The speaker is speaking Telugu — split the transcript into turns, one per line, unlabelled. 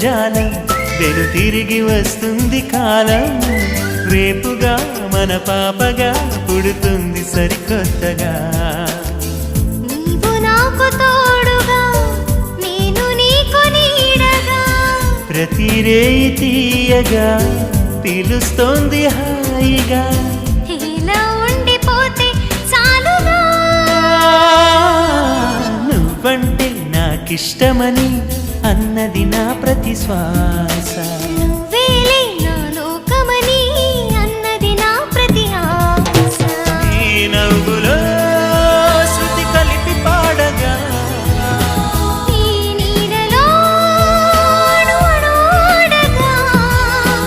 జాలం వెను తిరిగి వస్తుంది కాలం రేపుగా మన పాపగా పుడుతుంది సరికొత్తగా
నీవు నాకు తోడుగా నేను నీకు నీడగా
ప్రతి రేయి తీయగా పిలుస్తోంది హాయిగా
ఇలా ఉండిపోతే చాలుగా
నువ్వంటే నాకిష్టమని అన్నది నా ప్రతి శ్వాస